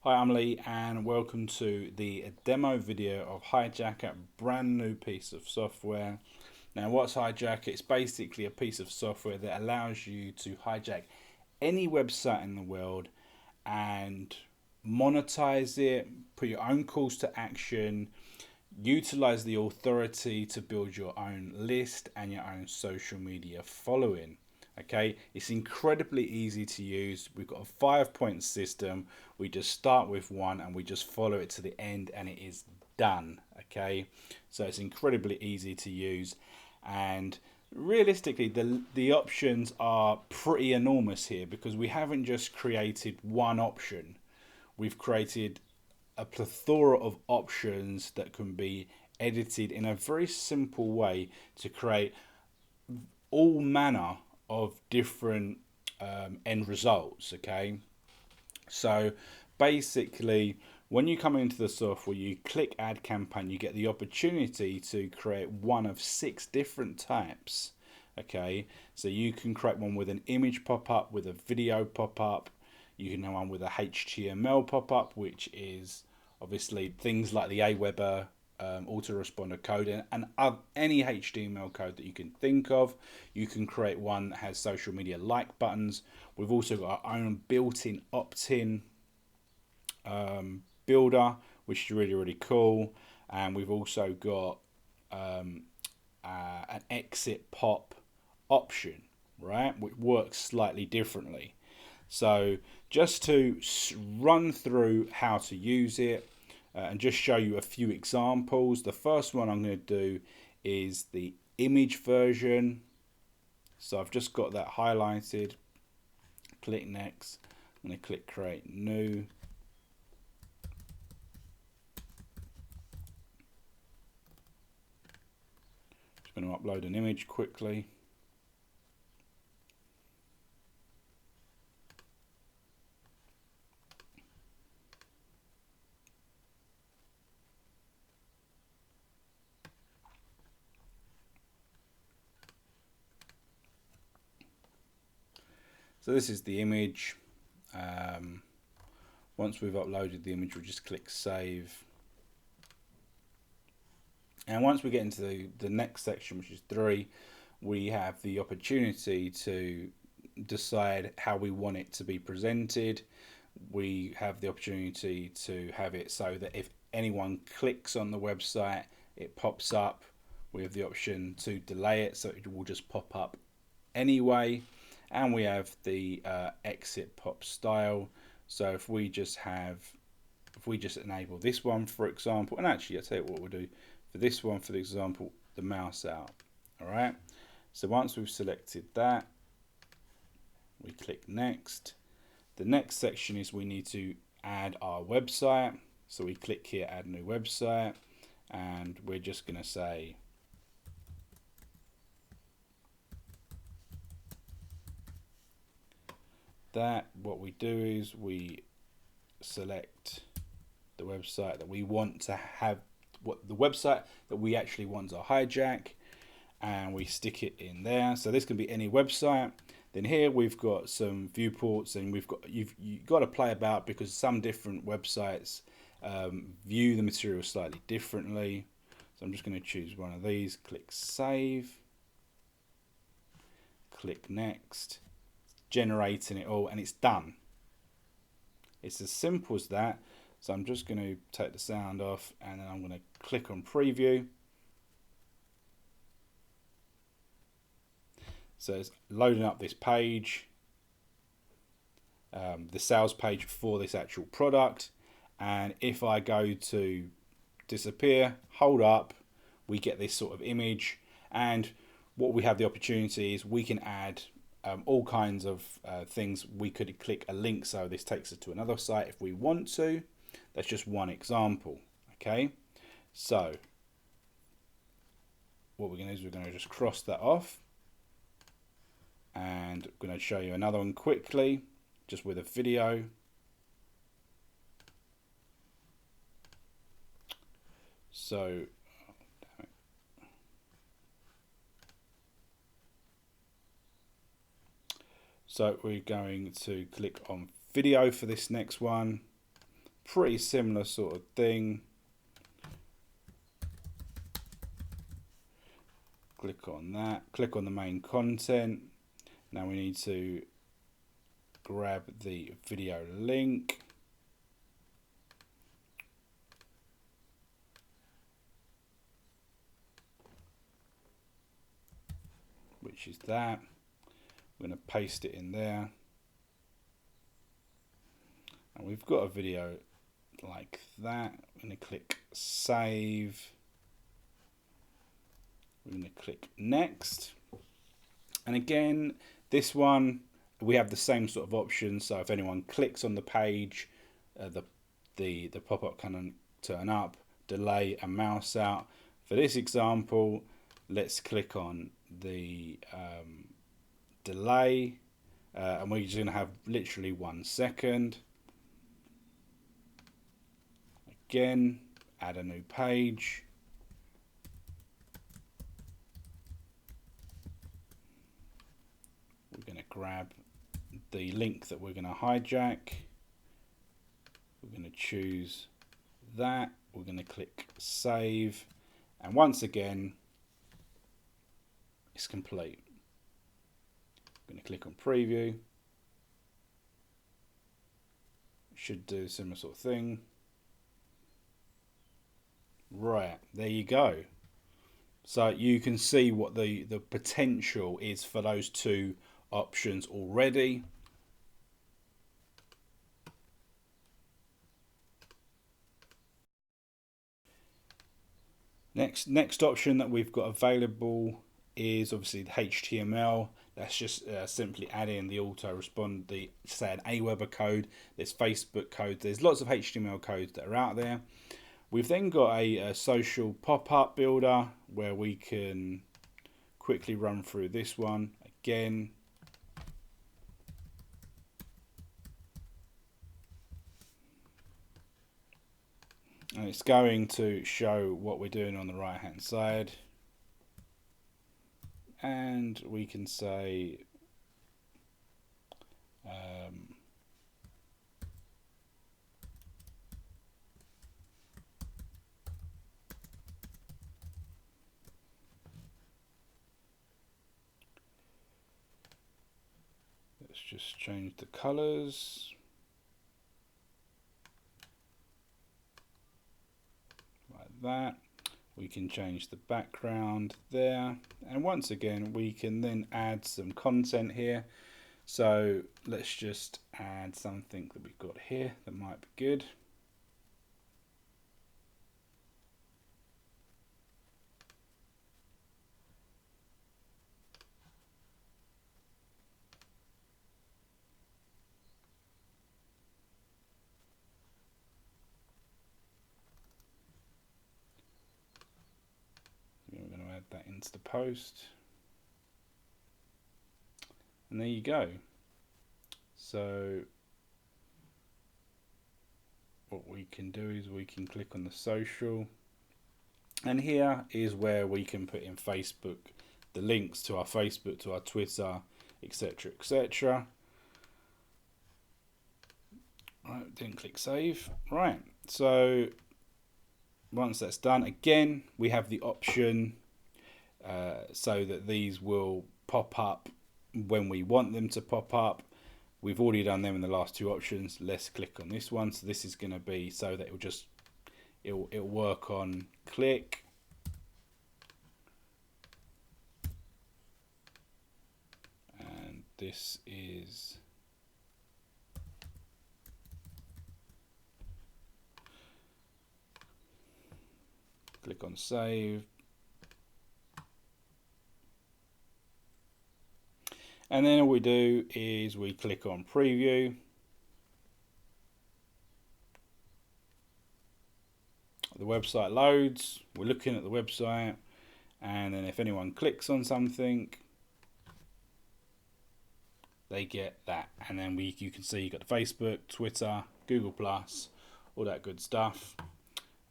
Hi, I'm Lee and welcome to the demo video of Hijackrr, a brand new piece of software. Now what's Hijackrr? It's basically a piece of software that allows you to hijack any website in the world and monetize it, put your own calls to action, utilize the authority to build your own list and your own social media following. Okay, it's incredibly easy to use. We've got a 5-point system. We just start with one and we just follow it to the end and it is done. Okay, so it's incredibly easy to use, and realistically the options are pretty enormous here because we haven't just created one option. We've created a plethora of options that can be edited in a very simple way to create all manner of different end results. Okay, so basically when you come into the software, you click add campaign, you get the opportunity to create one of 6 different types. Okay, so you can create one with an image pop-up, with a video pop-up. You can have one with a HTML pop-up, which is obviously things like the Aweber autoresponder code and any HTML code that you can think of. You can create one that has social media like buttons. We've also got our own built-in opt-in builder, which is really cool. And we've also got an exit pop option, right, which works slightly differently. So just to run through how to use it and just show you a few examples. The first one I'm going to do is the image version. So I've just got that highlighted. Click next. I'm going to click create new. Just going to upload an image quickly. So this is the image. Once we've uploaded the image, we'll just click save. And once we get into the next section, which is 3, we have the opportunity to decide how we want it to be presented. We have the opportunity to have it so that if anyone clicks on the website, it pops up. We have the option to delay it, so it will just pop up anyway. And we have the exit pop style. So if we just enable this one, for example, and actually I'll tell you what we'll do for this one, for example, the mouse out. All right, so once we've selected that, we click next. The next section is we need to add our website. So we click here, add new website, and we're just going to say that. What we do is we select the website that we want to have, the website that we actually want to hijack, and we stick it in there. So this can be any website. Then here we've got some viewports, and you've got to play about because some different websites view the material slightly differently. So I'm just going to choose one of these, click save, click next, generating it all, and it's done. It's as simple as that. So I'm just going to take the sound off, and then I'm going to click on preview. So it's loading up this page, the sales page for this actual product. And if I go to disappear, hold up, we get this sort of image. And what we have the opportunity is we can add all kinds of things. We could click a link, so this takes us to another site if we want to. That's just one example. Okay, so what we're going to do is we're going to just cross that off, and I'm going to show you another one quickly, just with a video. So we're going to click on video for this next one. pretty similar sort of thing. Click on that, click on the main content. Now we need to grab the video link. Which is that. I'm going to paste it in there. And we've got a video like that. I'm going to click save. We're going to click next. And again, this one, we have the same sort of options. So if anyone clicks on the page, the pop-up can turn up, delay and mouse out. For this example, let's click on the delay, and we're just going to have literally 1 second. Again, add a new page. We're going to grab the link that we're going to hijack. We're going to choose that. We're going to click save. And once again, it's complete. I'm going to click on preview. Should do a similar sort of thing. Right, there you go. So you can see what the potential is for those two options already. Next option that we've got available is obviously the HTML. That's just simply add in the auto respond, the say an Aweber code. There's Facebook code. There's lots of HTML codes that are out there. We've then got a social pop-up builder where we can quickly run through this one again. And it's going to show what we're doing on the right hand side. And we can say let's just change the colors. Like that. We can change the background there, and once again we can then add some content here. So let's just add something that we've got here that might be good. We're going to add that into the post. And there you go. So what we can do is we can click on the social. And here is where we can put in Facebook, the links to our Facebook, to our Twitter, etc., etc. Right, didn't click save. Right, so once that's done, again, we have the option so that these will pop up when we want them to pop up. We've already done them in the last two options. Let's click on this one. So this is going to be so that it'll work on click. And this is click on save. And then all we do is we click on preview. The website loads. We're looking at the website, and then if anyone clicks on something, they get that. And then you can see you got the Facebook, Twitter, Google Plus, all that good stuff.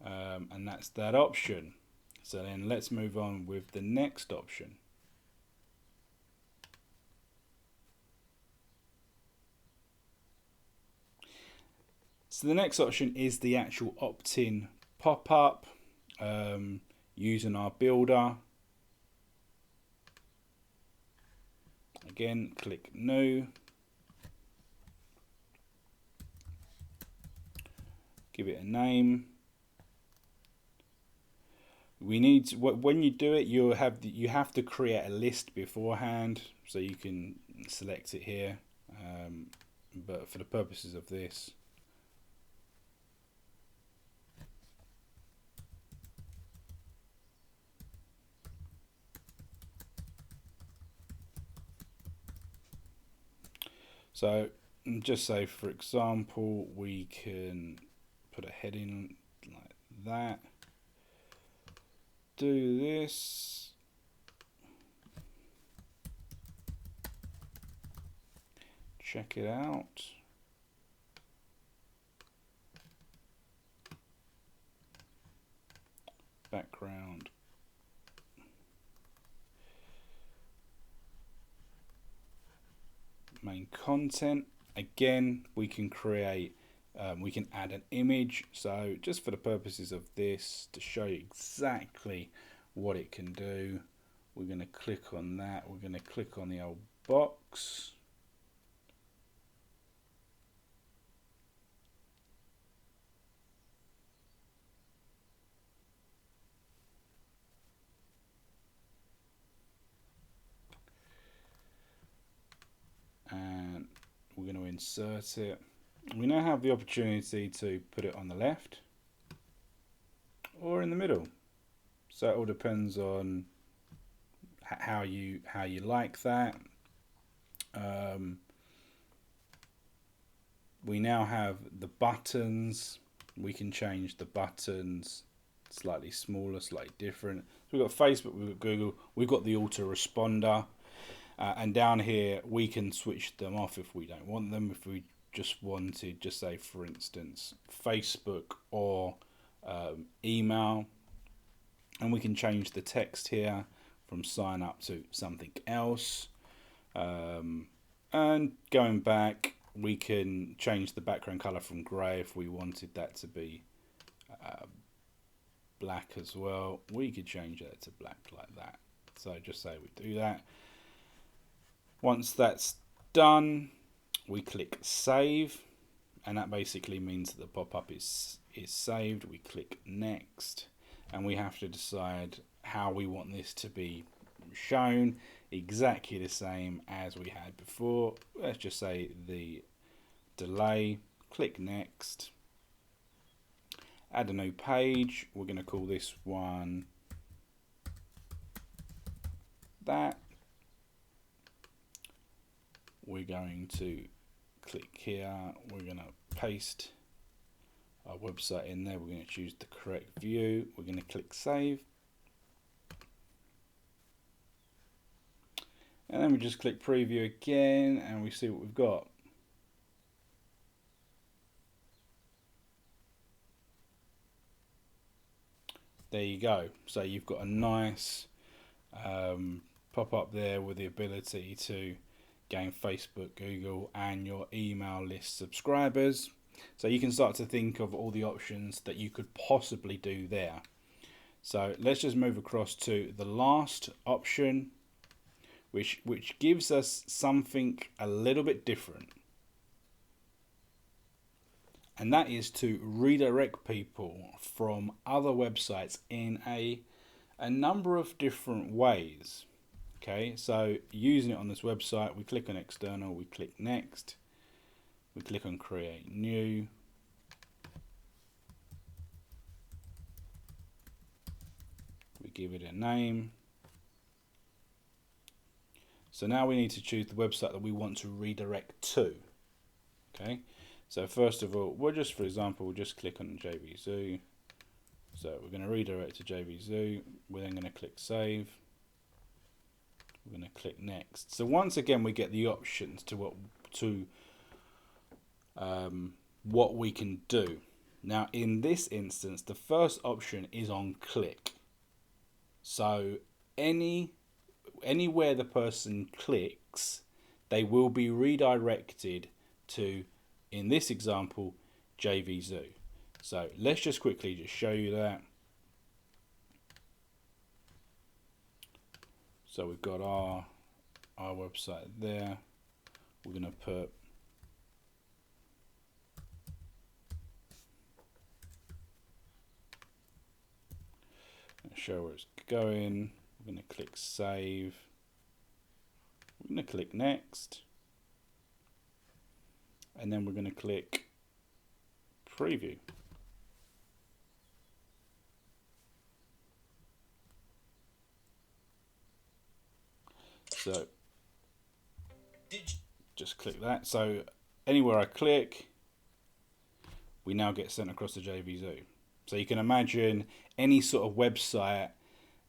And that's that option. So then let's move on with the next option. So the next option is the actual opt-in pop-up using our builder. Again, click new. Give it a name. We need to, when you do it, you have to create a list beforehand, so you can select it here. But for the purposes of this, so just say for example, we can put a heading like that. Do this. Check it out. Background. Main content. Again, we can create, we can add an image. So just for the purposes of this, to show you exactly what it can do, we're going to click on that. We're going to click on the old box. And we're going to insert it. We now have the opportunity to put it on the left or in the middle. So it all depends on how you like that. We now have the buttons. We can change the buttons slightly smaller, slightly different. So we've got Facebook, we've got Google, we've got the autoresponder. And down here we can switch them off if we don't want them. If we just wanted, just say for instance Facebook or email, and we can change the text here from sign up to something else. And going back, we can change the background color from grey if we wanted that to be black as well. We could change that to black like that. So just say we do that. Once that's done, we click save, and that basically means that the pop-up is saved. We click next, and we have to decide how we want this to be shown. Exactly the same as we had before. Let's just say the delay. Click next. Add a new page. We're going to call this one that. We're going to click here. We're going to paste our website in there. We're going to choose the correct view. We're going to click save. And then we just click preview again, and we see what we've got. There you go. So you've got a nice pop-up there with the ability to gain Facebook, Google, and your email list subscribers. So you can start to think of all the options that you could possibly do there. So let's just move across to the last option, which gives us something a little bit different. And that is to redirect people from other websites in a number of different ways. Okay, so using it on this website, we click on external, we click next, we click on create new. We give it a name. So now we need to choose the website that we want to redirect to. Okay, so first of all, we'll just, for example, we'll just click on JVZoo. So we're going to redirect to JVZoo. We're then going to click save. We're going to click next. So once again, we get the options to what we can do. Now, in this instance, the first option is on click. So anywhere the person clicks, they will be redirected to, in this example, JVZoo. So let's just quickly just show you that. So we've got our website there. We're going to put show where it's going. We're going to click save. We're going to click next. And then we're going to click preview. So just click that. So anywhere I click, we now get sent across to JVZoo. So you can imagine any sort of website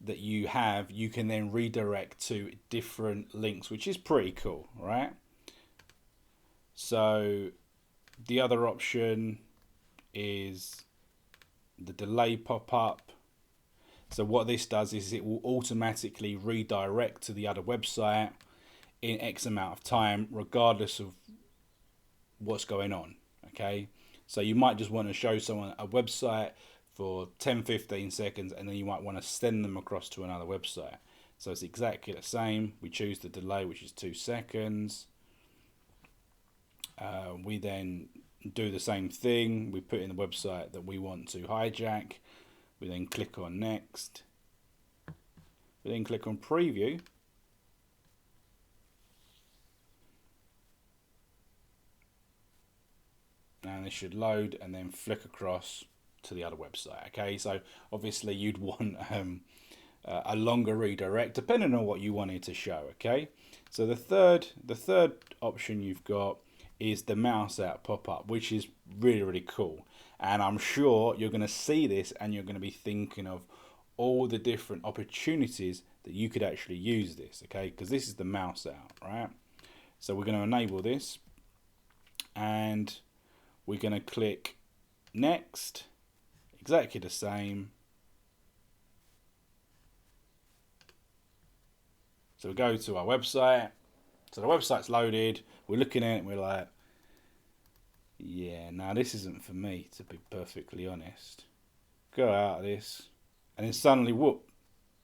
that you have, you can then redirect to different links, which is pretty cool, right? So the other option is the delay pop-up. So what this does is it will automatically redirect to the other website in X amount of time, regardless of what's going on. Okay, so you might just want to show someone a website for 10-15 seconds, and then you might want to send them across to another website. So it's exactly the same. We choose the delay, which is 2 seconds. We then do the same thing. We put in the website that we want to hijack. We then click on next. We then click on preview. And it should load and then flick across to the other website. Okay, so obviously you'd want a longer redirect depending on what you wanted to show. Okay, so the third option you've got is the mouse out pop-up, which is really cool, and I'm sure you're going to see this and you're going to be thinking of all the different opportunities that you could actually use this. Okay, because this is the mouse out, right? So we're going to enable this and we're going to click next, exactly the same. So we go to our website. So the website's loaded. We're looking at it and we're like, yeah, no, this isn't for me, to be perfectly honest. Go out of this. And then suddenly, whoop,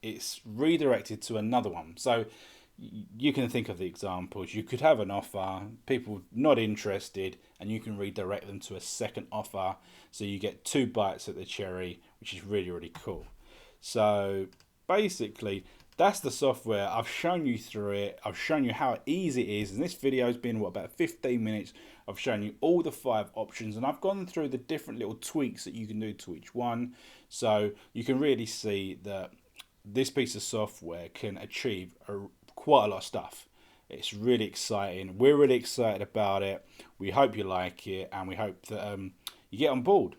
it's redirected to another one. So you can think of the examples. You could have an offer, people not interested, and you can redirect them to a second offer. So you get 2 bites at the cherry, which is really cool. So basically, that's the software. I've shown you through it. I've shown you how easy it is. And this video has been, about 15 minutes. I've shown you all the 5 options. And I've gone through the different little tweaks that you can do to each one. So you can really see that this piece of software can achieve quite a lot of stuff. It's really exciting. We're really excited about it. We hope you like it. And we hope that you get on board.